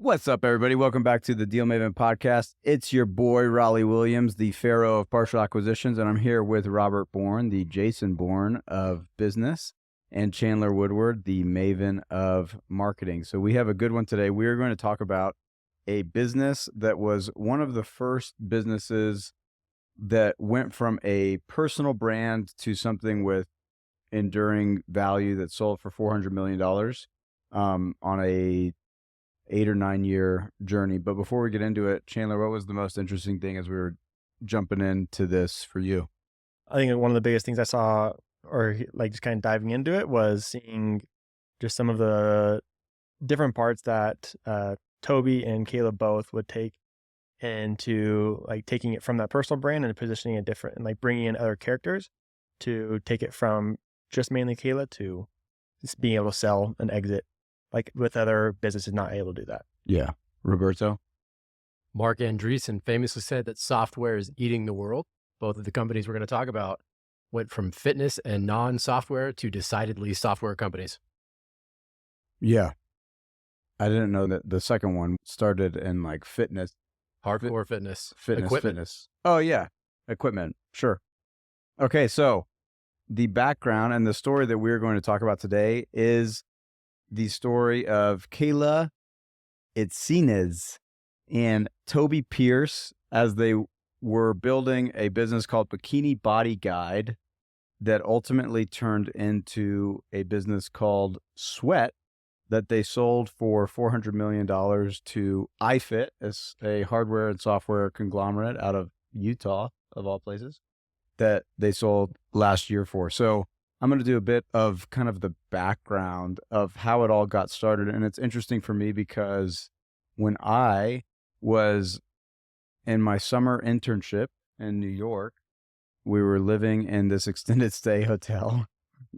What's up, everybody? Welcome back to the DealMaven Podcast. It's your boy, Raleigh Williams, the pharaoh of partial acquisitions, and I'm here with Robert Bourne, the Jason Bourne of business, and Chandler Woodward, the Maven of marketing. So we have a good one today. We are going to talk about a business that was one of the first businesses that went from a personal brand to something with enduring value that sold for $400 million on a 8 or 9 year journey. But before we get into it, Chandler, what was the most interesting thing as we were jumping into this for you? I think one of the biggest things I saw, or like just kind of diving into it, was seeing just some of the different parts that Toby and Kayla both would take into like taking it from that personal brand and positioning it different, and like bringing in other characters to take it from just mainly Kayla to just being able to sell and exit, like with other businesses not able to do that. Yeah. Roberto? Mark Andreessen famously said that software is eating the world. Both of the companies we're going to talk about went from fitness and non-software to decidedly software companies. Yeah. I didn't know that the second one started in like fitness. Hardcore fitness. Fitness. Oh, yeah. Equipment. Sure. Okay. So the background and the story that we're going to talk about today is the story of Kayla, Itsiness, and Toby Pierce as they were building a business called Bikini Body Guide that ultimately turned into a business called Sweat that they sold for $400 million to iFit, as a hardware and software conglomerate out of Utah, of all places, that they sold last year for. So I'm going to do a bit of kind of the background of how it all got started. And it's interesting for me because when I was in my summer internship in New York, we were living in this extended stay hotel.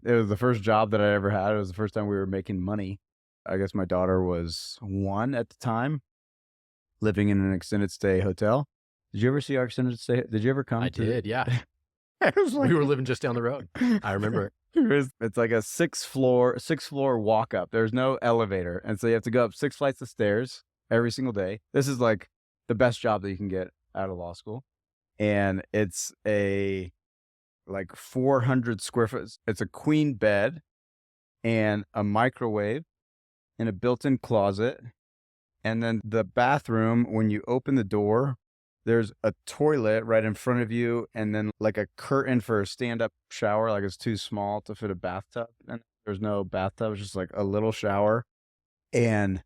It was the first job that I ever had. It was the first time we were making money. I guess my daughter was 1 at the time, living in an extended stay hotel. Did you ever see our extended stay? Did you ever come? I did, yeah. Like, we were living just down the road. I remember it. It's like a six floor walk up. There's no elevator. And so you have to go up 6 flights of stairs every single day. This is like the best job that you can get out of law school. And it's a like 400 square foot. It's a queen bed and a microwave and a built-in closet. And then the bathroom, when you open the door, there's a toilet right in front of you, and then like a curtain for a stand-up shower, like it's too small to fit a bathtub. And there's no bathtub, it's just like a little shower. And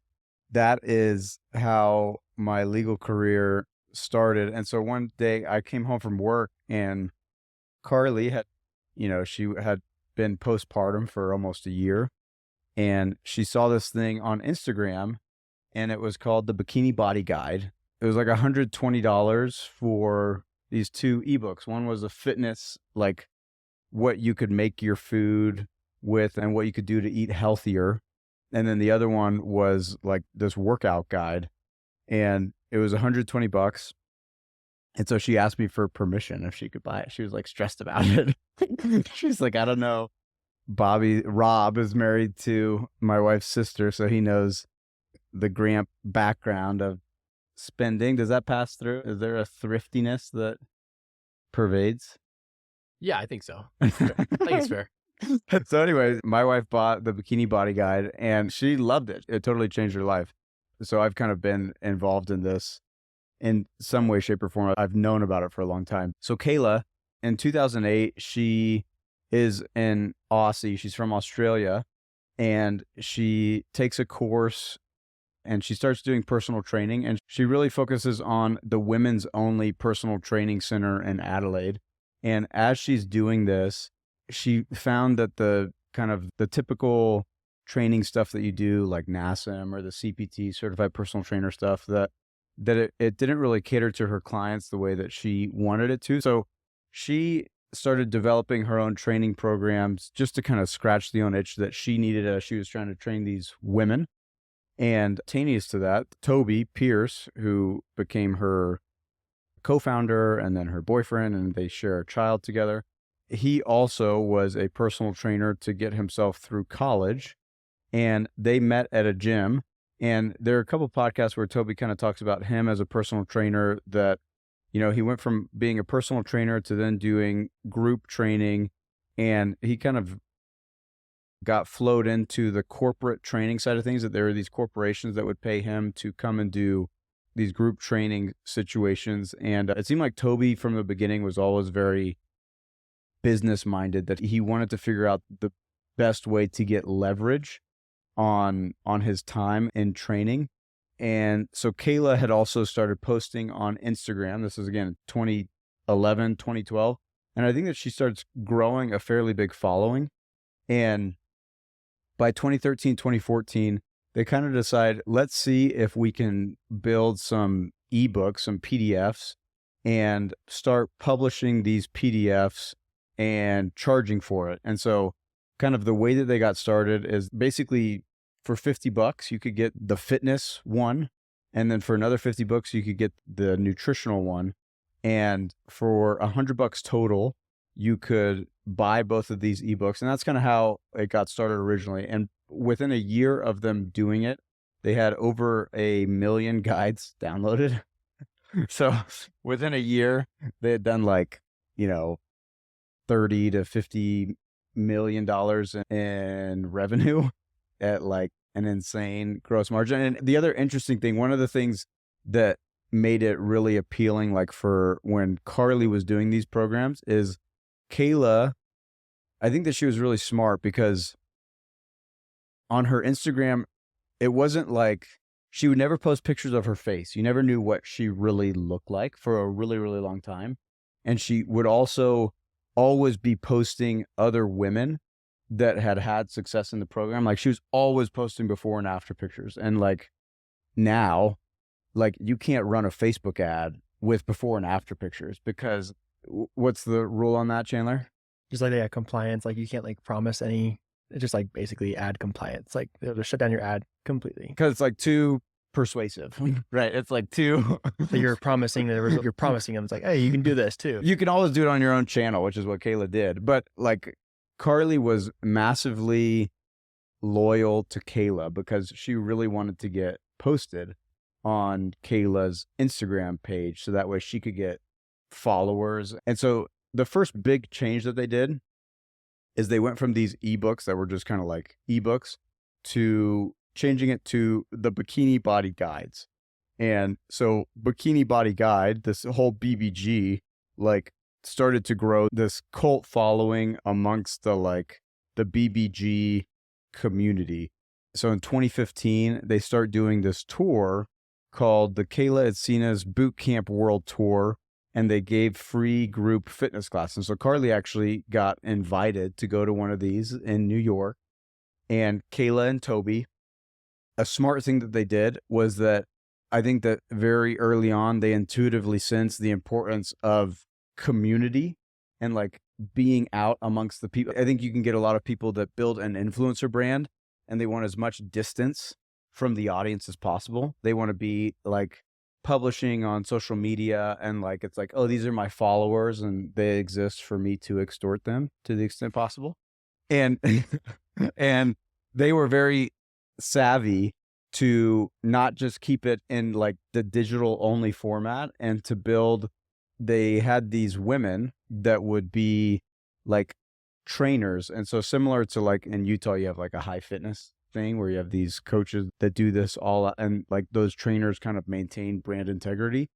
that is how my legal career started. And so one day I came home from work, and Carly had, she had been postpartum for almost a year. And she saw this thing on Instagram, and it was called the Bikini Body Guide. It was like $120 for these 2 ebooks. One was a fitness, like what you could make your food with and what you could do to eat healthier. And then the other one was like this workout guide, and it was $120. And so she asked me for permission if she could buy it. She was like stressed about it. She's like, I don't know. Rob is married to my wife's sister, so he knows the Gramp background of spending. Does that pass through? Is there a thriftiness that pervades? Yeah, I think so. I think it's fair. So anyway, my wife bought the Bikini Body Guide and she loved it. It totally changed her life. So I've kind of been involved in this in some way, shape, or form. I've known about it for a long time. So Kayla, in 2008, she is an Aussie. She's from Australia, and she takes a course and she starts doing personal training, and she really focuses on the women's only personal training center in Adelaide. And as she's doing this, she found that the kind of the typical training stuff that you do, like NASM or the CPT, certified personal trainer stuff, that it didn't really cater to her clients the way that she wanted it to. So she started developing her own training programs just to kind of scratch the own itch that she needed as she was trying to train these women. And simultaneous to that, Toby Pierce, who became her co-founder and then her boyfriend, and they share a child together, he also was a personal trainer to get himself through college. And they met at a gym And there are a couple podcasts where Toby kind of talks about him as a personal trainer that, he went from being a personal trainer to then doing group training, and he kind of got flowed into the corporate training side of things, that there are these corporations that would pay him to come and do these group training situations. And it seemed like Toby from the beginning was always very business minded, that he wanted to figure out the best way to get leverage on his time in training. And so Kayla had also started posting on Instagram. This is again 2011, 2012. And I think that she starts growing a fairly big following. And by 2013, 2014, they kind of decide, let's see if we can build some ebooks, some PDFs, and start publishing these PDFs and charging for it. And so kind of the way that they got started is basically for $50, you could get the fitness one. And then for another $50, you could get the nutritional one. And for $100 total, you could buy both of these ebooks. And that's kind of how it got started originally. And within a year of them doing it, they had over 1 million guides downloaded. So within a year, they had done like, $30 to $50 million in revenue at like an insane gross margin. And the other interesting thing, one of the things that made it really appealing, like for when Carly was doing these programs, is Kayla, I think that she was really smart because on her Instagram, it wasn't like, she would never post pictures of her face. You never knew what she really looked like for a really, really long time. And she would also always be posting other women that had success in the program. Like she was always posting before and after pictures. And like now, like you can't run a Facebook ad with before and after pictures, because what's the rule on that, Chandler? Just like they have compliance, like you can't like promise any. It's just like basically ad compliance. Like they'll just shut down your ad completely. Because it's like too persuasive, right? It's like too. So you're promising the result. You're promising them. It's like, hey, you can do this too. You can always do it on your own channel, which is what Kayla did. But like Carly was massively loyal to Kayla because she really wanted to get posted on Kayla's Instagram page, so that way she could get followers. And so the first big change that they did is they went from these ebooks that were just kind of like ebooks to changing it to the Bikini Body guides. And so Bikini Body Guide, this whole BBG, like started to grow this cult following amongst the BBG community. So in 2015, they start doing this tour called the Kayla and Itsiness Boot Camp World Tour, and they gave free group fitness classes. And so Carly actually got invited to go to one of these in New York. And Kayla and Toby, a smart thing that they did was that I think that very early on, they intuitively sensed the importance of community and like being out amongst the people. I think you can get a lot of people that build an influencer brand and they want as much distance from the audience as possible. They want to be like publishing on social media and like, it's like, oh, these are my followers and they exist for me to extort them to the extent possible. And, and they were very savvy to not just keep it in like the digital only format and to build, they had these women that would be like trainers. And so similar to like in Utah, you have like a high fitness thing where you have these coaches that do this all, and like those trainers kind of maintain brand integrity.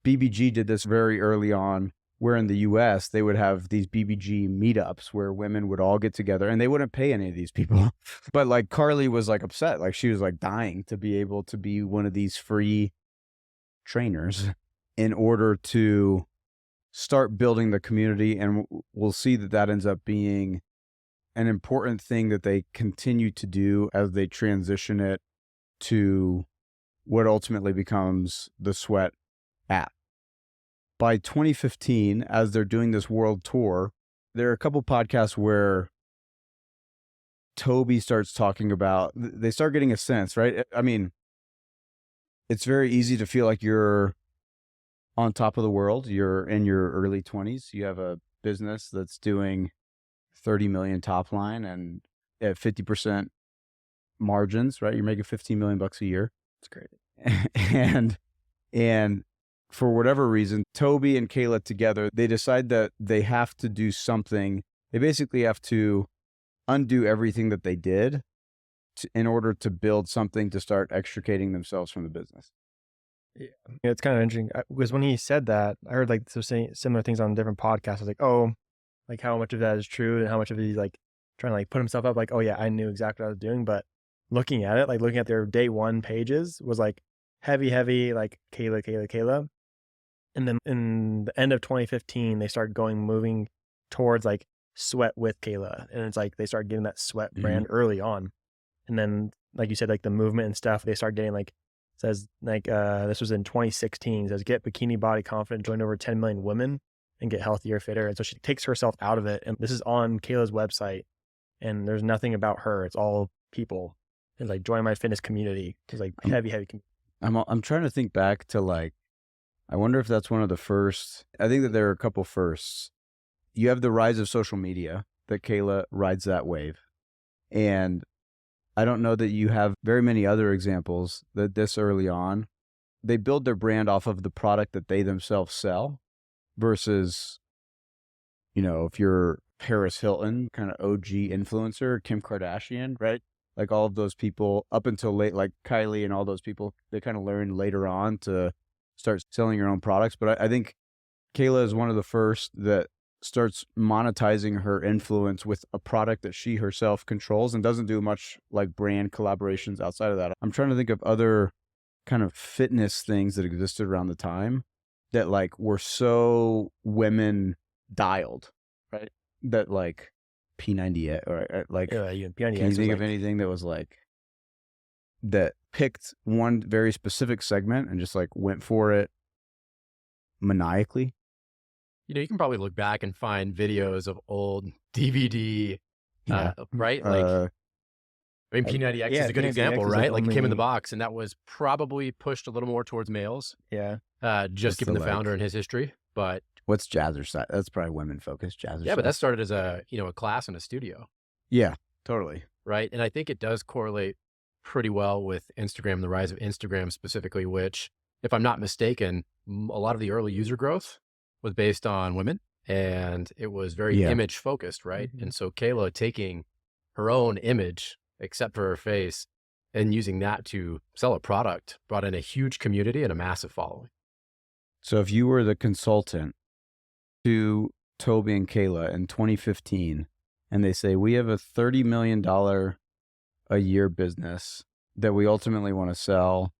BBG did this very early on, where in the US they would have these BBG meetups where women would all get together and they wouldn't pay any of these people. But like Carly was like upset, like she was like dying to be able to be one of these free trainers in order to start building the community. And we'll see that that ends up being an important thing that they continue to do as they transition it to what ultimately becomes the Sweat app. By 2015, as they're doing this world tour, there are a couple podcasts where Toby starts talking about, they start getting a sense, right? I mean, it's very easy to feel like you're on top of the world. You're in your early 20s. You have a business that's doing 30 million top line and at 50% margins, right? You're making $15 million a year. It's great. And for whatever reason, Toby and Kayla together, they decide that they have to do something. They basically have to undo everything that they did in order to build something to start extricating themselves from the business. Yeah, it's kind of interesting because when he said that, I heard like similar things on different podcasts. I was like, oh, like how much of that is true and how much of it he's like trying to like put himself up like, oh yeah, I knew exactly what I was doing. But looking at it, like looking at their day one pages was like heavy, like Kayla. And then in the end of 2015, they started moving towards like sweat with Kayla. And it's like they started getting that sweat brand early on. And then, like you said, like the movement and stuff, they started getting like, says like, this was in 2016, says get Bikini Body confident, join over 10 million women and get healthier, fitter. And so she takes herself out of it. And this is on Kayla's website. And there's nothing about her. It's all people. It's like join my fitness community. It's like heavy. I'm trying to think back to like, I wonder if that's one of the first. I think that there are a couple firsts. You have the rise of social media that Kayla rides that wave. And I don't know that you have very many other examples that this early on, they build their brand off of the product that they themselves sell versus, you know, if you're Paris Hilton, kind of OG influencer, Kim Kardashian, right? Like all of those people up until late, like Kylie and all those people, they kind of learned later on to start selling your own products. But I think Kayla is one of the first that starts monetizing her influence with a product that she herself controls and doesn't do much like brand collaborations outside of that. I'm trying to think of other kind of fitness things that existed around the time that like were so women dialed, right? That like P90 or like, Yeah, P90X can you think of anything that was like, that picked one very specific segment and just like went for it maniacally? You know, you can probably look back and find videos of old DVD, right? Like, I mean, P90X is a good example, right? Like it came in the box, and that was probably pushed a little more towards males. Yeah. Just given the founder and his history. But what's Jazzercise? That's probably women focused. Jazzercise. Yeah, but that started as a class in a studio. Yeah, totally. Right. And I think it does correlate pretty well with Instagram, the rise of Instagram specifically, which, if I'm not mistaken, a lot of the early user growth was based on women, and it was very image focused, right? And so Kayla taking her own image, except for her face, and using that to sell a product brought in a huge community and a massive following. So if you were the consultant to Toby and Kayla in 2015, and they say, we have a $30 million a year business that we ultimately want to sell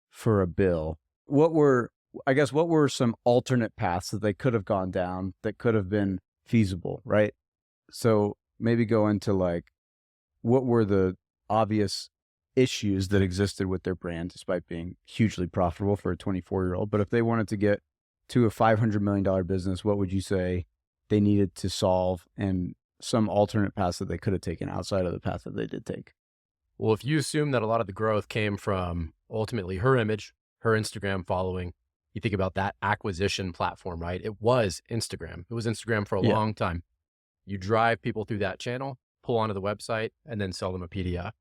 for $1 billion, what were some alternate paths that they could have gone down that could have been feasible, right? So maybe go into like, what were the obvious issues that existed with their brand despite being hugely profitable for a 24-year-old? But if they wanted to get to a $500 million business, what would you say they needed to solve, and some alternate paths that they could have taken outside of the path that they did take? Well, if you assume that a lot of the growth came from ultimately her image, her Instagram following, you think about that acquisition platform, right? It was Instagram. It was Instagram for a long time. You drive people through that channel, pull onto the website, and then sell them a PDF.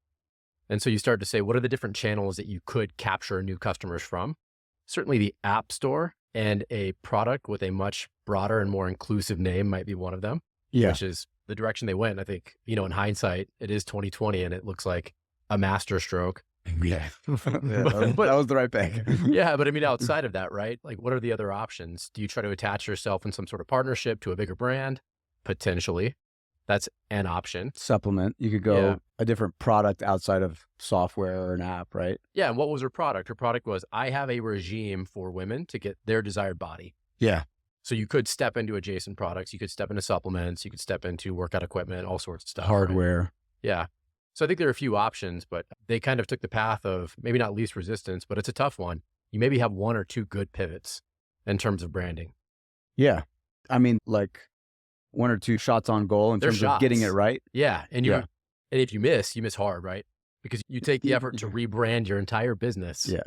And so you start to say, what are the different channels that you could capture new customers from? Certainly the App Store and a product with a much broader and more inclusive name might be one of them, which is the direction they went. I think, in hindsight, it is 2020 and it looks like a master stroke. Yeah. That was the right pick. Yeah. But I mean, outside of that, right? Like, what are the other options? Do you try to attach yourself in some sort of partnership to a bigger brand? Potentially. That's an option. Supplement. You could go a different product outside of software or an app, right? Yeah. And what was her product? Her product was, I have a regime for women to get their desired body. Yeah. So you could step into adjacent products. You could step into supplements. You could step into workout equipment, all sorts of stuff. Hardware. Right? Yeah. So I think there are a few options, but they kind of took the path of maybe not least resistance, but it's a tough one. You maybe have one or two good pivots in terms of branding. Yeah. I mean, like one or two shots on goal in terms of getting it right. Yeah. And and if you miss hard, right? Because you take the effort to rebrand your entire business. Yeah.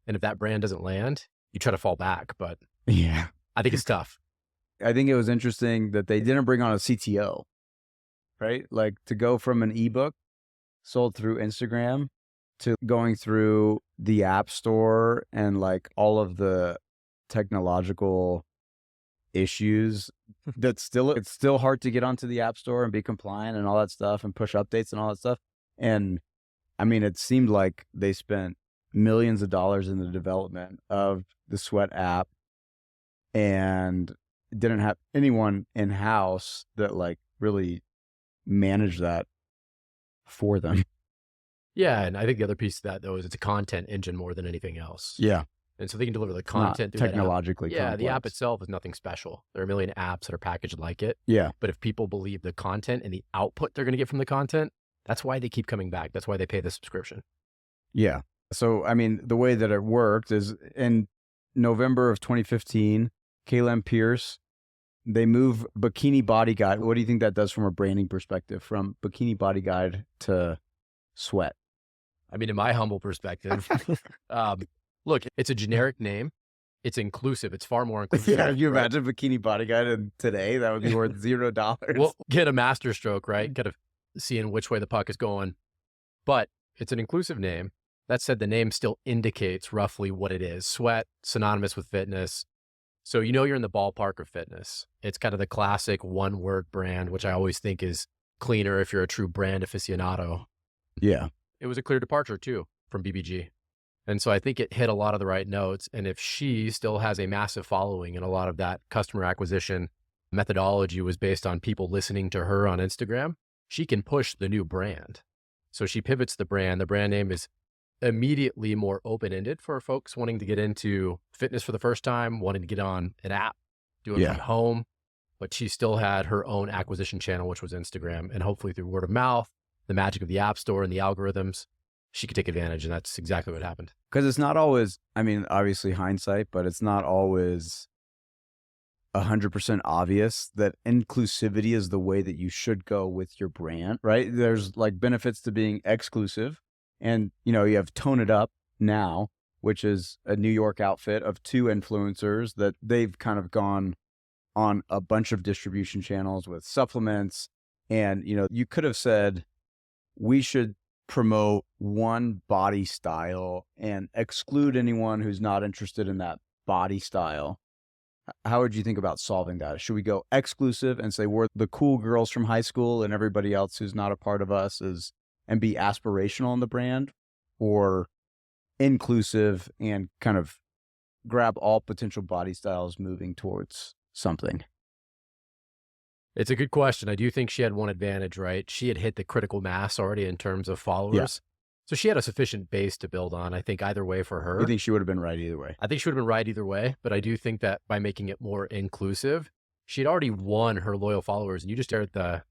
And if that brand doesn't land, you try to fall back, but yeah, I think it's tough. I think it was interesting that they didn't bring on a CTO, right? Like to go from an ebook sold through Instagram to going through the App Store and like all of the technological issues it's still hard to get onto the App Store and be compliant and all that stuff and push updates and all that stuff. And I mean, it seemed like they spent millions of dollars in the development of the Sweat app and didn't have anyone in-house that like really managed that for them. Yeah, and I think the other piece of that though is it's a content engine more than anything else. Yeah. And so they can deliver the content Not through technologically that app. Yeah, complex. the app itself is nothing special. There are a million apps that are packaged like it. Yeah. But if people believe the content and the output they're going to get from the content, that's why they keep coming back. That's why they pay the subscription. Yeah. So, I mean, the way that it worked is in November of 2015, Kayla and Pierce, they move Bikini Body Guide. What do you think that does from a branding perspective, from Bikini Body Guide to Sweat? I mean, in my humble perspective, look, it's a generic name. It's inclusive. It's far more inclusive. Yeah, if you right? imagine Bikini Body Guide and today, that would be worth $0. We'll get a master stroke, right? Kind of seeing which way the puck is going. But it's an inclusive name. That said, the name still indicates roughly what it is. Sweat, synonymous with fitness. So you know you're in the ballpark of fitness. It's kind of the classic one-word brand, which I always think is cleaner if you're a true brand aficionado. Yeah. It was a clear departure too from BBG. And so I think it hit a lot of the right notes. And if she still has a massive following and a lot of that customer acquisition methodology was based on people listening to her on Instagram, she can push the new brand. So she pivots the brand. The brand name is immediately more open-ended for folks wanting to get into fitness for the first time, wanting to get on an app, do it from home. But she still had her own acquisition channel, which was Instagram. And hopefully through word of mouth, the magic of the App Store and the algorithms, she could take advantage. And that's exactly what happened. Because it's not always, I mean, obviously hindsight, but it's not always 100% obvious that inclusivity is the way that you should go with your brand, right? There's like benefits to being exclusive. And, you know, you have Tone It Up now, which is a New York outfit of two influencers that they've kind of gone on a bunch of distribution channels with supplements. And, you know, you could have said, we should promote one body style and exclude anyone who's not interested in that body style. How would you think about solving that? Should we go exclusive and say we're the cool girls from high school and everybody else who's not a part of us is, and be aspirational in the brand, or inclusive and kind of grab all potential body styles moving towards something? It's a good question. I do think she had one advantage, right? She had hit the critical mass already in terms of followers. Yeah. So she had a sufficient base to build on. I think either way for her. You think she would have been right either way? I think she would have been right either way, but I do think that by making it more inclusive, she'd already won her loyal followers. And you just stared at the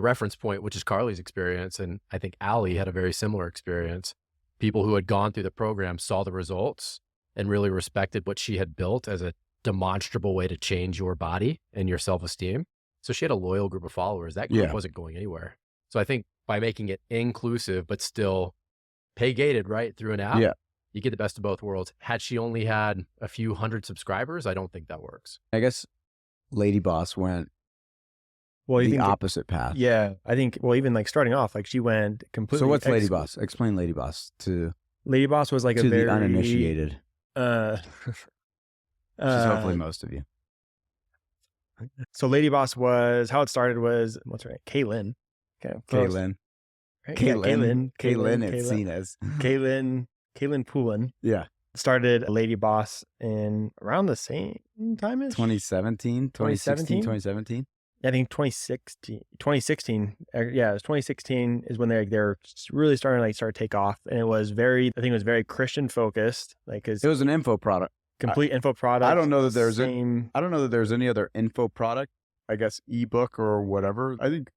reference point, which is Carly's experience. And I think Allie had a very similar experience. People who had gone through the program saw the results and really respected what she had built as a demonstrable way to change your body and your self-esteem. So she had a loyal group of followers. That group wasn't going anywhere. So I think by making it inclusive, but still pay gated, right, through an app, you get the best of both worlds. Had she only had a few hundred subscribers, I don't think that works. I guess Lady Boss went the opposite path. Yeah. I think, well, even like starting off, like she went completely. So what's Lady Boss? Explain Lady Boss to Lady Boss was like to a very the uninitiated. Which is hopefully most of you. So Lady Boss was, how it started was, what's her name? Kaylin. Okay, Kaylin. Right? Kaylin Itsiness. Kaylin Poulin. Yeah. Started Lady Boss in around the same time as 2017. I think 2016. Yeah, it was 2016 is when they're really starting to start to take off. And it was very Christian focused. Like, it was an info product. Complete info product. I don't know that there's any other info product, I guess ebook or whatever. I think,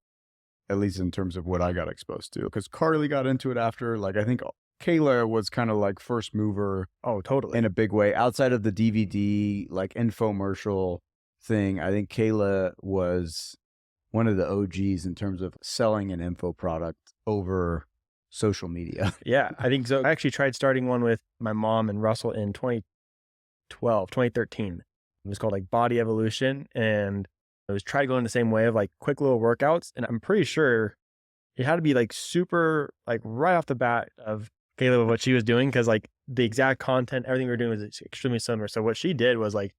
at least in terms of what I got exposed to, because Carly got into it after. Like, I think Kayla was kind of like first mover. Oh, totally. In a big way. Outside of the DVD, like infomercial thing, I think Kayla was one of the OGs in terms of selling an info product over social media. Yeah, I think so. I actually tried starting one with my mom and Russell in 2013. It was called like Body Evolution, and it was try going the same way of like quick little workouts. And I'm pretty sure it had to be like super, like right off the bat of Kayla, what she was doing. Cause like the exact content, everything we were doing was extremely similar. So what she did was like,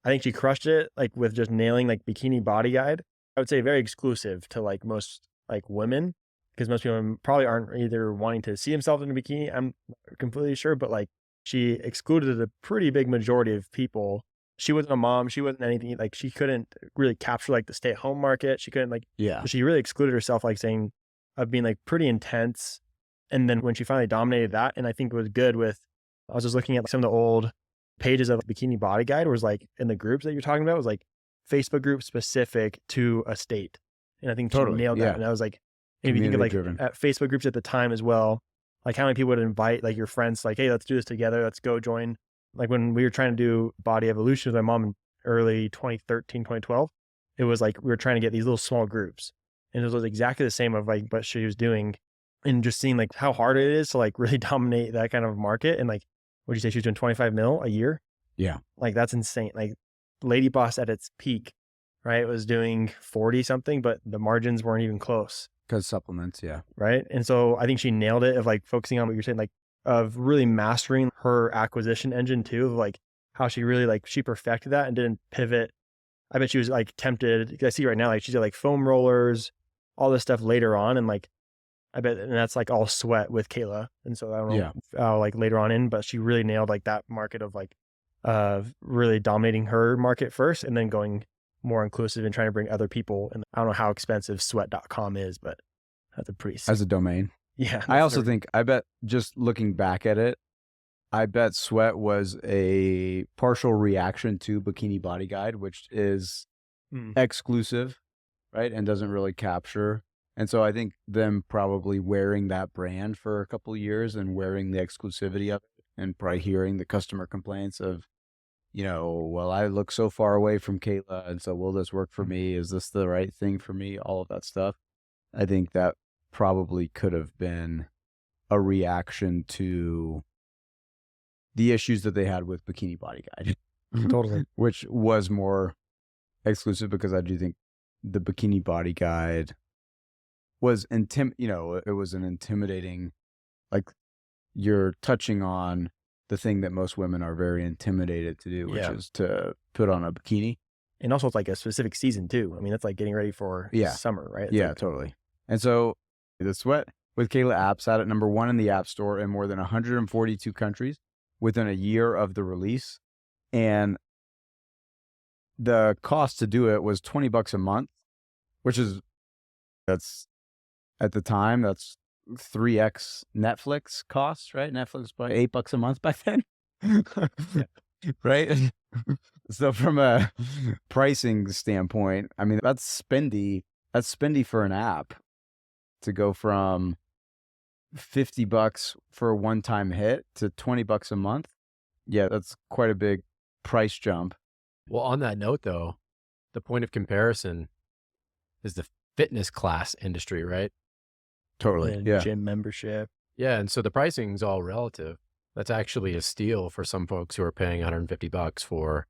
I think she crushed it like with just nailing like Bikini Body Guide. I would say very exclusive to like most like women, because most people probably aren't either wanting to see themselves in a bikini. I'm not completely sure, but like she excluded a pretty big majority of people. She wasn't a mom. She wasn't anything, like she couldn't really capture like the stay-at-home market. She couldn't like, Yeah. she really excluded herself, like saying of being like pretty intense. And then when she finally dominated that, and I think it was good with, I was just looking at some of the old pages of Bikini Body Guide, was like in the groups that you're talking about, was like Facebook group specific to a state. And I think she nailed that. And I was like, if you think of like at Facebook groups at the time as well, like how many people would invite like your friends, like, hey, let's do this together. Let's go join. Like when we were trying to do Body Evolution with my mom in early 2013, 2012, it was like we were trying to get these little small groups. And it was exactly the same of like what she was doing, and just seeing like how hard it is to like really dominate that kind of market. And like, what'd you say, she was doing 25 mil a year? Yeah. Like that's insane. Like Lady Boss at its peak, right, was doing 40 something, but the margins weren't even close. Because supplements, yeah. Right. And so I think she nailed it of like focusing on what you're saying, like of really mastering her acquisition engine too, of like how she really like, she perfected that and didn't pivot. I bet she was like tempted. I see right now, like she's got like foam rollers, all this stuff later on. And like, I bet, and that's like all sweat with Kayla. And so I don't know how like later on in, but she really nailed like that market of like, really dominating her market first and then going more inclusive and trying to bring other people. And I don't know how expensive sweat.com is, but that's a pretty as a domain. Yeah. I also think, I bet just looking back at it, I bet Sweat was a partial reaction to Bikini Body Guide, which is exclusive, right? And doesn't really capture. And so I think them probably wearing that brand for a couple of years and wearing the exclusivity of it and probably hearing the customer complaints of, you know, well, I look so far away from Kayla, and so will this work for me? Is this the right thing for me? All of that stuff. I think that probably could have been a reaction to the issues that they had with Bikini Body Guide. Totally. Which was more exclusive, because I do think the Bikini Body Guide was it was an intimidating, like you're touching on the thing that most women are very intimidated to do, which is to put on a bikini. And also it's like a specific season too. I mean, that's like getting ready for summer, right? It's like, totally. And so the Sweat with Kayla app sat at number 1 in the App Store in more than 142 countries within a year of the release. And the cost to do it was $20 a month, which is, that's at the time, that's 3x Netflix costs, right? Netflix was probably $8 a month back then. Right? So from a pricing standpoint, I mean, that's spendy for an app to go from $50 for a one-time hit to $20 a month. Yeah, that's quite a big price jump. Well, on that note though, the point of comparison is the fitness class industry, right? Totally. Gym membership. Yeah. And so the pricing is all relative. That's actually a steal for some folks who are paying $150 for,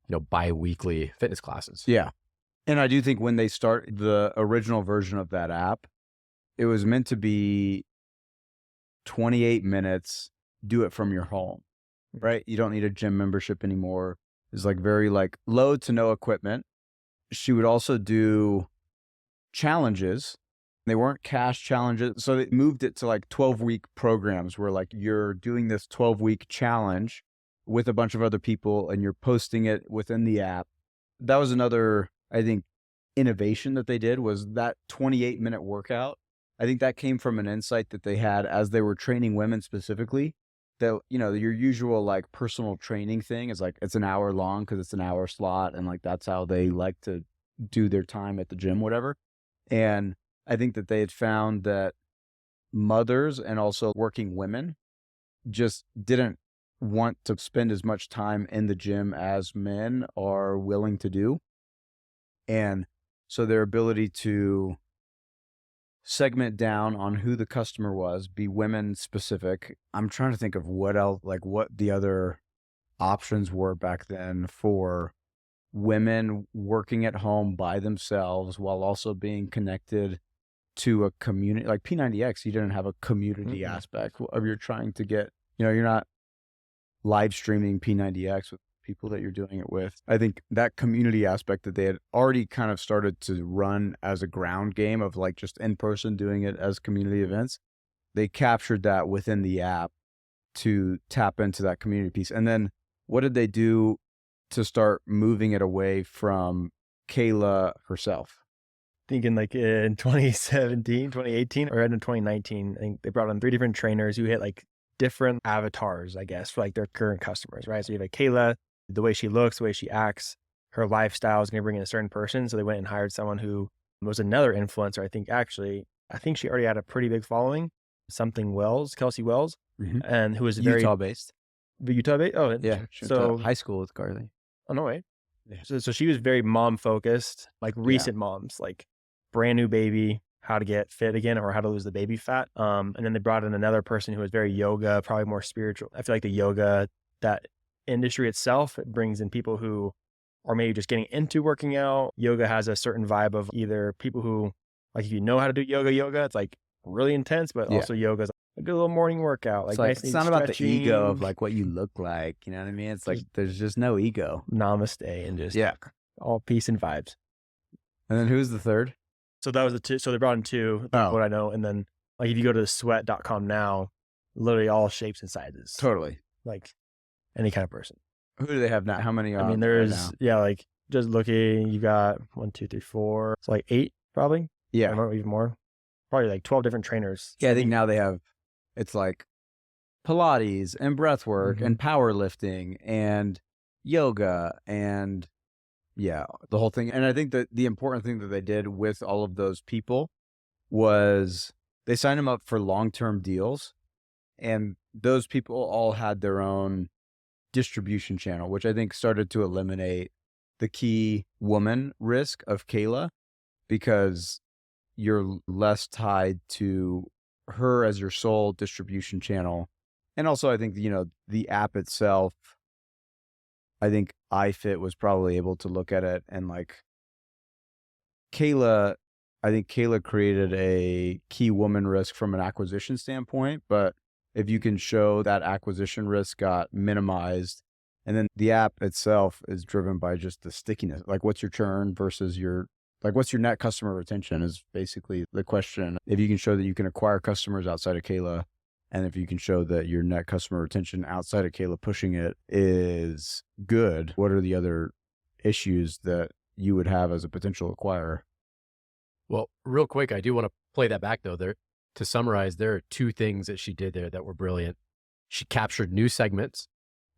bi-weekly fitness classes. Yeah. And I do think when they start the original version of that app, it was meant to be 28 minutes, do it from your home, right? You don't need a gym membership anymore. It's like very like low to no equipment. She would also do challenges. They weren't cash challenges. So they moved it to like 12-week programs where like you're doing this 12-week challenge with a bunch of other people and you're posting it within the app. That was another, I think, innovation that they did, was that 28-minute workout. I think that came from an insight that they had as they were training women specifically, that, your usual like personal training thing is like, it's an hour long because it's an hour slot. And like, that's how they like to do their time at the gym, whatever. And I think that they had found that mothers and also working women just didn't want to spend as much time in the gym as men are willing to do. And so their ability to segment down on who the customer was, be women specific. I'm trying to think of what else, like what the other options were back then for women working at home by themselves while also being connected to a community like P90X, you didn't have a community aspect of you're trying to get, you're not live streaming P90X with people that you're doing it with. I think that community aspect that they had already kind of started to run as a ground game of like just in person doing it as community events. They captured that within the app to tap into that community piece. And then what did they do to start moving it away from Kayla herself? Thinking like in 2017, 2018, or in 2019, I think they brought on 3 different trainers who hit like different avatars, I guess, for like their current customers, right? So you have like Kayla, the way she looks, the way she acts, her lifestyle is going to bring in a certain person. So they went and hired someone who was another influencer. I think she already had a pretty big following, Kelsey Wells, and who was very Utah-based. Utah-based? Oh, yeah. So high school with Carly. Oh, no way. Yeah. So she was very mom focused, like recent moms, like brand new baby, how to get fit again or how to lose the baby fat. And then they brought in another person who was very yoga, probably more spiritual. I feel like the yoga, that industry itself, it brings in people who are maybe just getting into working out. Yoga has a certain vibe of either people who, like if you know how to do yoga, it's like really intense, but also yoga's like a good little morning workout. Like it's not about the ego of like what you look like. You know what I mean? It's like there's just no ego. Namaste and just all peace and vibes. And then who's the third? So that was the 2. So they brought in 2, what I know. And then like if you go to the sweat.com now, literally all shapes and sizes. Totally. Like any kind of person. Who do they have now? How many? I mean, there's, like just looking, you got 1, 2, 3, 4. It's like 8 probably. Yeah. Or even more. Probably like 12 different trainers. Yeah, I think now they have, it's like Pilates and breath work and powerlifting and yoga and the whole thing. And I think that the important thing that they did with all of those people was they signed them up for long-term deals, and those people all had their own distribution channel, which I think started to eliminate the key woman risk of Kayla, because you're less tied to her as your sole distribution channel. And also I think, the app itself, I think iFit was probably able to look at it and like Kayla created a key woman risk from an acquisition standpoint, but if you can show that acquisition risk got minimized, and then the app itself is driven by just the stickiness, like what's your churn versus what's your net customer retention is basically the question. If you can show that you can acquire customers outside of Kayla, and if you can show that your net customer retention outside of Kayla pushing it is good, what are the other issues that you would have as a potential acquirer? Well, real quick, I do want to play that back though. To summarize, there are 2 things that she did there that were brilliant. She captured new segments,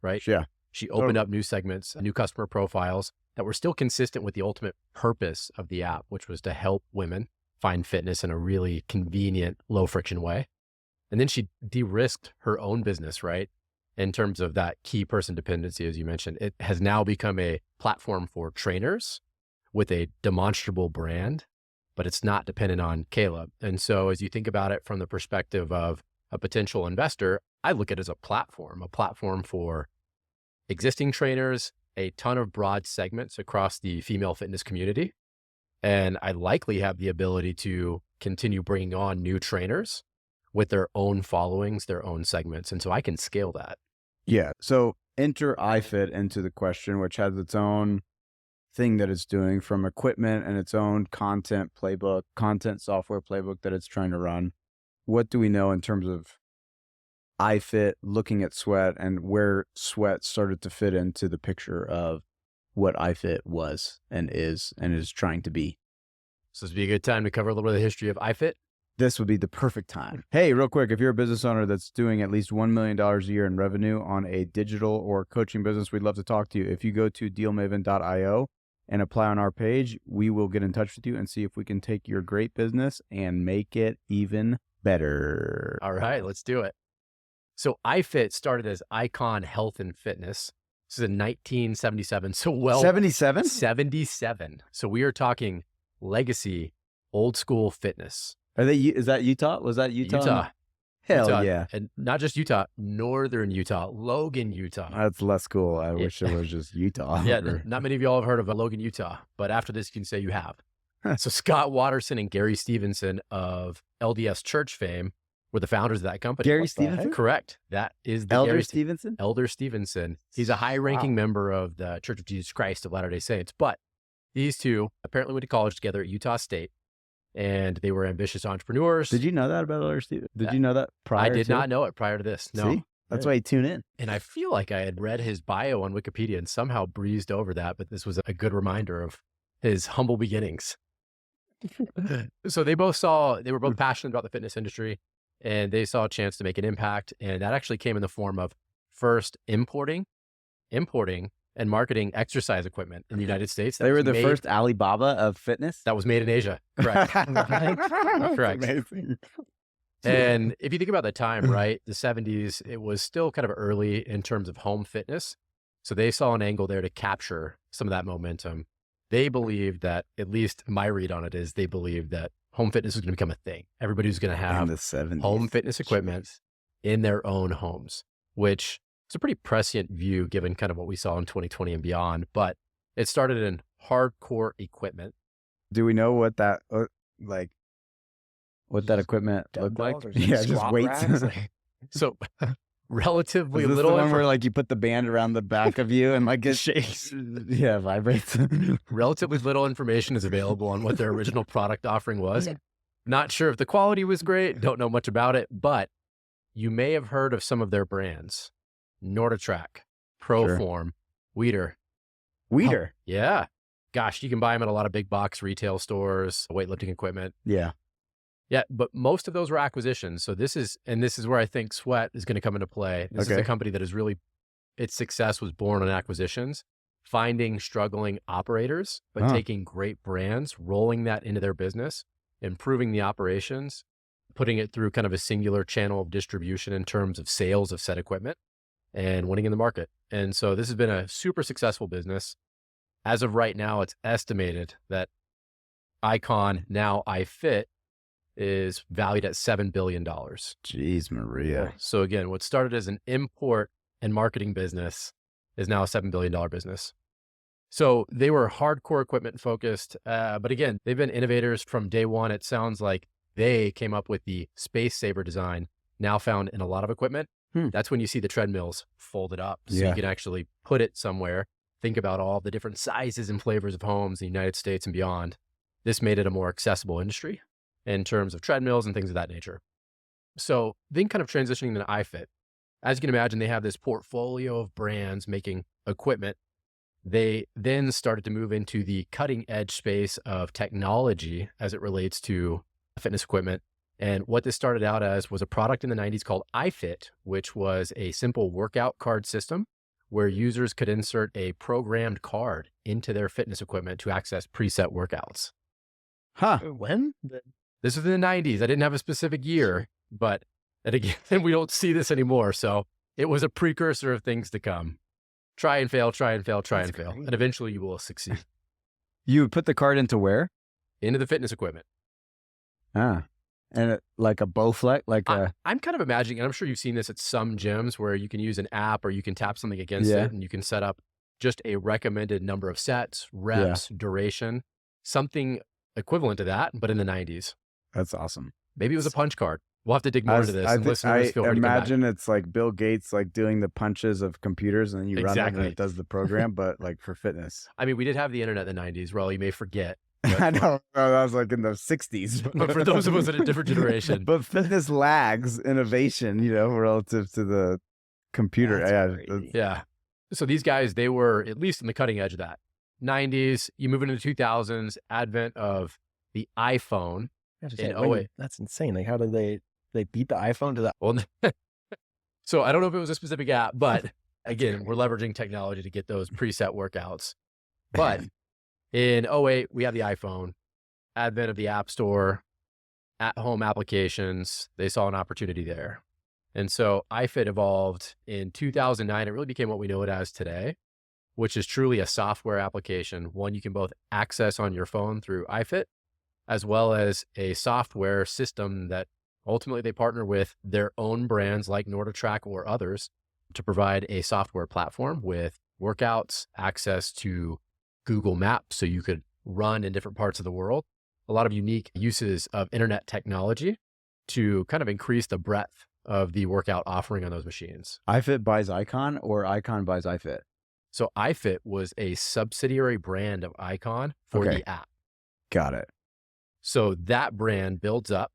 right? Yeah. She opened up new segments, new customer profiles that were still consistent with the ultimate purpose of the app, which was to help women find fitness in a really convenient, low friction way. And then she de-risked her own business, right? In terms of that key person dependency, as you mentioned, it has now become a platform for trainers with a demonstrable brand, but it's not dependent on Kayla. And so as you think about it from the perspective of a potential investor, I look at it as a platform for existing trainers, a ton of broad segments across the female fitness community. And I likely have the ability to continue bringing on new trainers with their own followings, their own segments. And so I can scale that. Yeah. So enter iFit into the question, which has its own thing that it's doing from equipment and its own content software playbook that it's trying to run. What do we know in terms of iFit looking at sweat and where sweat started to fit into the picture of what iFit was and is trying to be? So this would be a good time to cover a little bit of the history of iFit. This would be the perfect time. Hey, real quick, if you're a business owner that's doing at least $1 million a year in revenue on a digital or coaching business, we'd love to talk to you. If you go to DealMaven.io and apply on our page, we will get in touch with you and see if we can take your great business and make it even better. All right, let's do it. So iFit started as Icon Health and Fitness. This is in 1977. So 77? 77. So we are talking legacy, old school fitness. Is that Utah? Was that Utah? Utah. Hell Utah. yeah. And not just Utah, northern Utah, Logan, Utah. That's less cool. I wish it was just Utah. Yeah, not many of y'all have heard of Logan, Utah, but after this, you can say you have. So Scott Watterson and Gary Stevenson of LDS Church fame were the founders of that company. Gary Stevenson? Correct. That is the Elder Stevenson? Elder Stevenson. He's a high-ranking member of the Church of Jesus Christ of Latter-day Saints. But these two apparently went to college together at Utah State, and they were ambitious entrepreneurs. Did you know that about Elder Stevenson? Did you know that prior I did not know it prior to this. No. See? That's why you tune in. And I feel like I had read his bio on Wikipedia and somehow breezed over that, but this was a good reminder of his humble beginnings. So they were both passionate about the fitness industry, and they saw a chance to make an impact. And that actually came in the form of first importing and marketing exercise equipment in the United States. They were the first Alibaba of fitness? That was made in Asia. Correct. Correct. Amazing. And if you think about the time, right, the 70s, it was still kind of early in terms of home fitness. So they saw an angle there to capture some of that momentum. They believed that, at least my read on it is, they believed that home fitness was going to become a thing. Everybody was going to have in the 70s. home fitness equipment in their own homes, which is a pretty prescient view given kind of what we saw in 2020 and beyond. But it started in hardcore equipment. Do we know what that what that equipment looked like? Yeah, just weights. So relatively Is this little the one where like you put the band around the back of you and like it shakes? Yeah, vibrates. Relatively little information is available on what their original product offering was. Not sure if the quality was great. Don't know much about it, but you may have heard of some of their brands: NordiTrack, Proform, Weider. Weider. Yeah. Gosh, you can buy them at a lot of big box retail stores, weightlifting equipment. Yeah. Yeah, but most of those were acquisitions. So this is where I think Sweat is going to come into play. This is a company that is really, its success was born on acquisitions, finding struggling operators, but taking great brands, rolling that into their business, improving the operations, putting it through kind of a singular channel of distribution in terms of sales of said equipment, and winning in the market. And so this has been a super successful business. As of right now, it's estimated that Icon, now iFit, is valued at $7 billion. Jeez, Maria. So again, what started as an import and marketing business is now a $7 billion business. So they were hardcore equipment focused. But again, they've been innovators from day one. It sounds like they came up with the Space Saver design, now found in a lot of equipment. That's when you see the treadmills folded up. So you can actually put it somewhere. Think about all the different sizes and flavors of homes in the United States and beyond. This made it a more accessible industry in terms of treadmills and things of that nature. So then kind of transitioning to iFit. As you can imagine, they have this portfolio of brands making equipment. They then started to move into the cutting edge space of technology as it relates to fitness equipment. And what this started out as was a product in the 90s called iFit, which was a simple workout card system where users could insert a programmed card into their fitness equipment to access preset workouts. When? This was in the 90s. I didn't have a specific year, but again, we don't see this anymore. So it was a precursor of things to come. Try and fail, try and fail, try and fail. And eventually you will succeed. You put the card into where? Into the fitness equipment. And like a Bowflex, I'm kind of imagining, and I'm sure you've seen this at some gyms where you can use an app or you can tap something against it and you can set up just a recommended number of sets, reps, duration, something equivalent to that, but in the 90s. That's awesome. Maybe it was a punch card. We'll have to dig more into this. I imagine it's like Bill Gates, like doing the punches of computers and then you run it and it does the program, but like for fitness. I mean, we did have the internet in the 90s. Well, you may forget. I know. That was like in the 60s. But for those of us in a different generation. But fitness lags innovation, relative to the computer. Yeah. So these guys, they were at least in the cutting edge of that. 90s, you move into the 2000s, advent of the iPhone. That's insane. Like, how did they beat the iPhone to that? Well, so I don't know if it was a specific app, but again, we're leveraging technology to get those preset workouts. But in 2008, we have the iPhone, advent of the App Store, at-home applications. They saw an opportunity there. And so iFit evolved in 2009. It really became what we know it as today, which is truly a software application, one you can both access on your phone through iFit, as well as a software system that ultimately they partner with their own brands like NordiTrack or others to provide a software platform with workouts, access to Google Maps so you could run in different parts of the world, a lot of unique uses of internet technology to kind of increase the breadth of the workout offering on those machines. iFit buys Icon or Icon buys iFit? So iFit was a subsidiary brand of Icon for the app. Got it. So that brand builds up,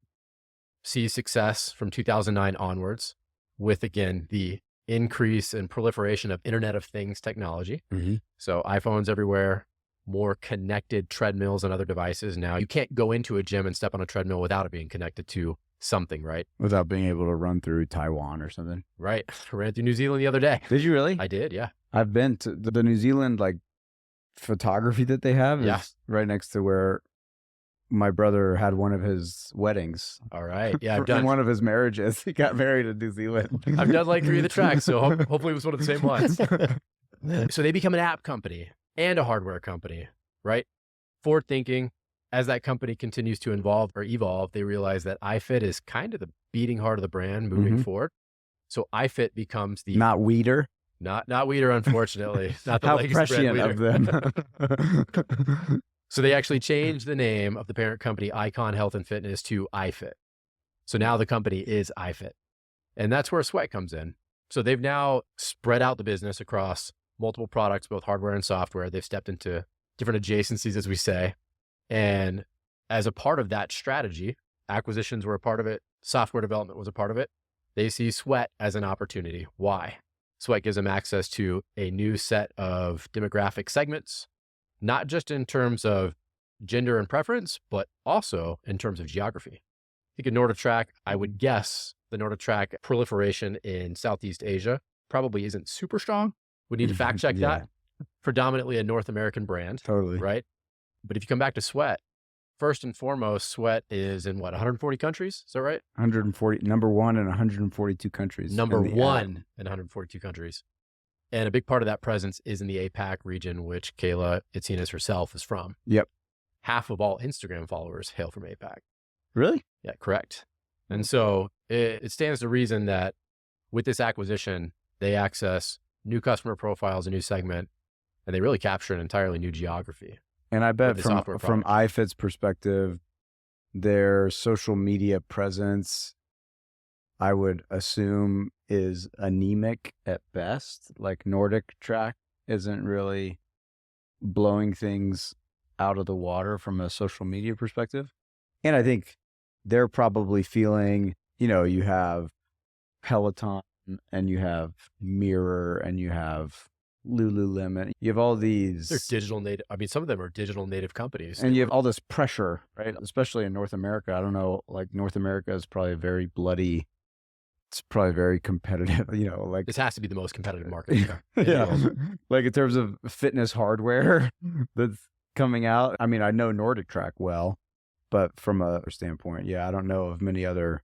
sees success from 2009 onwards with, again, the increase and proliferation of Internet of Things technology. Mm-hmm. So iPhones everywhere, more connected treadmills and other devices. Now you can't go into a gym and step on a treadmill without it being connected to something, right? Without being able to run through Taiwan or something. Right. I ran through New Zealand the other day. Did you really? I did, yeah. I've been to the New Zealand like photography that they have is right next to where my brother had one of his weddings. All right. Yeah, I've In done one of his marriages. He got married in New Zealand. I've done like 3 of the tracks, so hopefully it was one of the same ones. So they become an app company and a hardware company, right? Forward thinking, as that company continues to evolve, they realize that iFit is kind of the beating heart of the brand moving forward. So iFit becomes the Not Weeder. Not Weeder, unfortunately. Not the How legacy brand prescient Weeder. of them. So they actually changed the name of the parent company, Icon Health and Fitness, to iFit. So now the company is iFit. And that's where Sweat comes in. So they've now spread out the business across multiple products, both hardware and software. They've stepped into different adjacencies, as we say. And as a part of that strategy, acquisitions were a part of it. Software development was a part of it. They see Sweat as an opportunity. Why? Sweat gives them access to a new set of demographic segments, not just in terms of gender and preference, but also in terms of geography. I think in NordicTrack, I would guess the NordicTrack proliferation in Southeast Asia probably isn't super strong. We need to fact check that. Predominantly a North American brand. Totally. Right? But if you come back to Sweat, first and foremost, Sweat is in 140 countries? Is that right? 140, number one in 142 countries. Number one in 142 countries. And a big part of that presence is in the APAC region, which Kayla, Itsiness herself is from. Yep. Half of all Instagram followers hail from APAC. Really? Yeah, correct. And so it stands to reason that with this acquisition, they access new customer profiles, a new segment, and they really capture an entirely new geography. And I bet the from software product. iFit's perspective, their social media presence, I would assume, is anemic at best. Like NordicTrack isn't really blowing things out of the water from a social media perspective. And I think they're probably feeling, you have Peloton and you have Mirror and you have Lululemon. You have all these. They're digital native. I mean, some of them are digital native companies. And you have all this pressure, right? Especially in North America. I don't know, like North America is probably very bloody. It's probably very competitive, like. This has to be the most competitive market. Yeah. Like in terms of fitness hardware that's coming out. I mean, I know NordicTrack well, but from a standpoint, I don't know of many other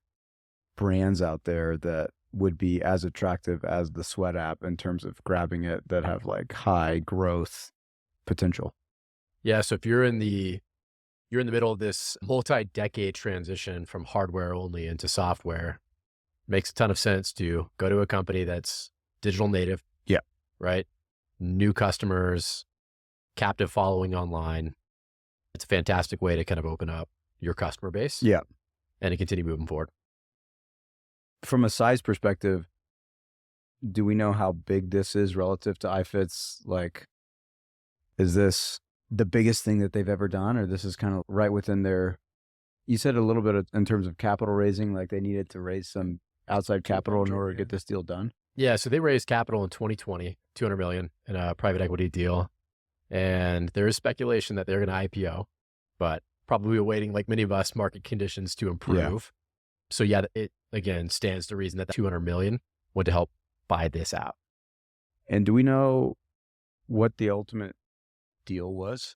brands out there that would be as attractive as the Sweat app in terms of grabbing it that have like high growth potential. Yeah. So if you're in the middle of this multi-decade transition from hardware only into software, makes a ton of sense to go to a company that's digital native. Yeah. Right. New customers, captive following online. It's a fantastic way to kind of open up your customer base. Yeah. And to continue moving forward. From a size perspective, do we know how big this is relative to iFit's? Like, is this the biggest thing that they've ever done, or this is kind of right within their, you said a little bit in terms of capital raising, like they needed to raise some outside capital in order to get this deal done? Yeah. So they raised capital in 2020, $200 million in a private equity deal. And there is speculation that they're going to IPO, but probably awaiting, like many of us, market conditions to improve. Yeah. So it again stands to reason that $200 million went to help buy this out. And do we know what the ultimate deal was?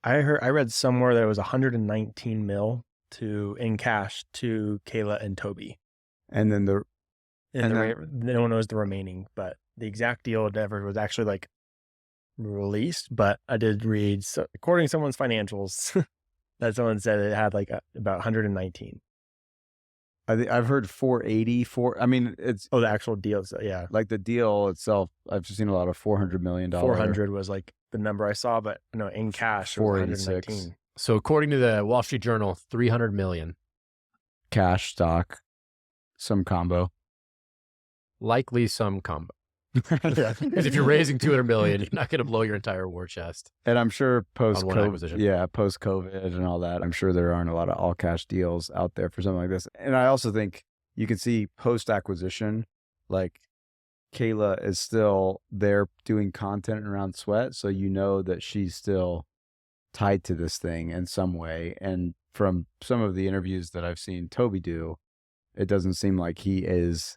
I read somewhere that it was 119 mil in cash to Kayla and Toby. And then no one knows the remaining, but the exact deal never was actually like released. But I did read, so according to someone's financials, that someone said it had like about 119. I've heard 480. I mean, it's the actual deal. So yeah, like the deal itself. I've seen a lot of $400 million. 400 was like the number I saw, but no, in cash, 486. So according to the Wall Street Journal, 300 million. Cash, stock, some combo. Likely some combo. Because if you're raising 200 million, you're not going to blow your entire war chest. And I'm sure On one acquisition. post-COVID and all that, I'm sure there aren't a lot of all cash deals out there for something like this. And I also think you can see post-acquisition, like Kayla is still there doing content around Sweat. So you know that she's still tied to this thing in some way. And from some of the interviews that I've seen Toby do, it doesn't seem like he is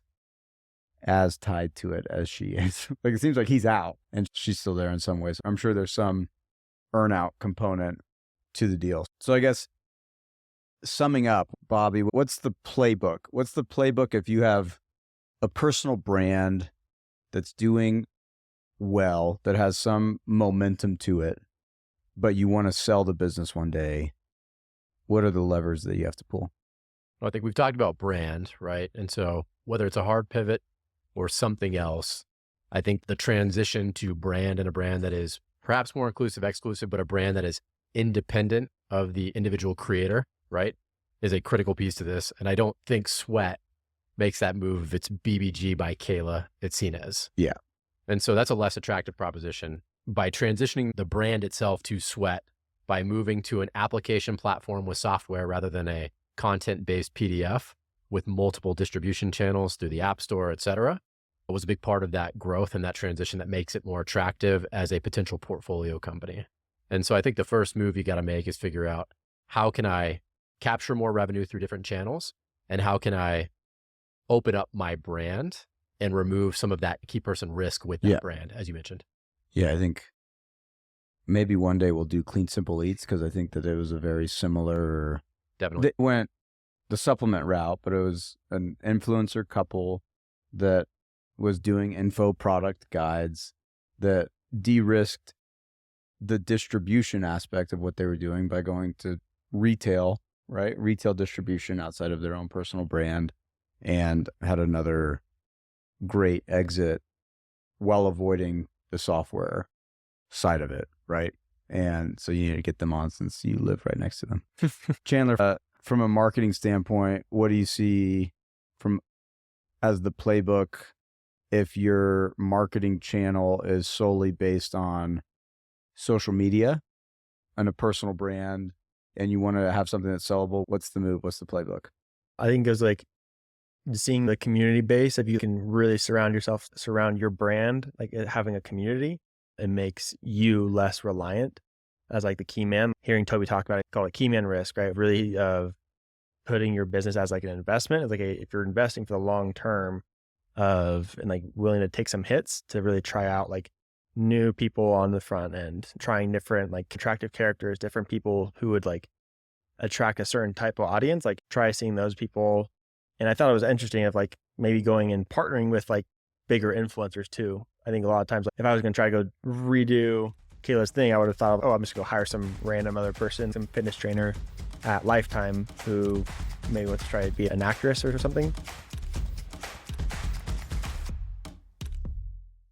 as tied to it as she is. Like it seems like he's out and she's still there in some ways. I'm sure there's some earn-out component to the deal. So I guess summing up, Bobby, what's the playbook? What's the playbook if you have a personal brand that's doing well, that has some momentum to it, but you want to sell the business one day? What are the levers that you have to pull? Well, I think we've talked about brand, right? And so whether it's a hard pivot or something else, I think the transition to brand, and a brand that is perhaps more inclusive, exclusive, but a brand that is independent of the individual creator, right, is a critical piece to this. And I don't think Sweat makes that move if it's BBG by Kayla Itsiness. Yeah. And so that's a less attractive proposition. By transitioning the brand itself to Sweat, by moving to an application platform with software rather than a content-based PDF with multiple distribution channels through the App Store, et cetera, it was a big part of that growth and that transition that makes it more attractive as a potential portfolio company. And so I think the first move you got to make is figure out, how can I capture more revenue through different channels? And how can I open up my brand and remove some of that key person risk with that brand, as you mentioned? Yeah, I think maybe one day we'll do Clean Simple Eats, because I think that it was a very similar. Definitely. They went the supplement route, but it was an influencer couple that was doing info product guides that de-risked the distribution aspect of what they were doing by going to retail, right? Retail distribution outside of their own personal brand, and had another great exit while avoiding the software side of it, right? And so you need to get them on since you live right next to them. Chandler, from a marketing standpoint, what do you see as the playbook if your marketing channel is solely based on social media and a personal brand, and you want to have something that's sellable? What's the move? What's the playbook? I think it was like seeing the community base. If you can really surround your brand, like having a community, it makes you less reliant as like the key man. Hearing Toby talk about it, call it key man risk, right? Really putting your business as like an investment. It's like if you're investing for the long term and like willing to take some hits to really try out like new people on the front end, trying different like attractive characters, different people who would like attract a certain type of audience, like try seeing those people. And I thought it was interesting of like maybe going and partnering with like bigger influencers too. I think a lot of times, like, if I was going to try to go redo Kayla's thing, I would have thought, I'm just going to go hire some random other person, some fitness trainer at Lifetime who maybe wants to try to be an actress or something.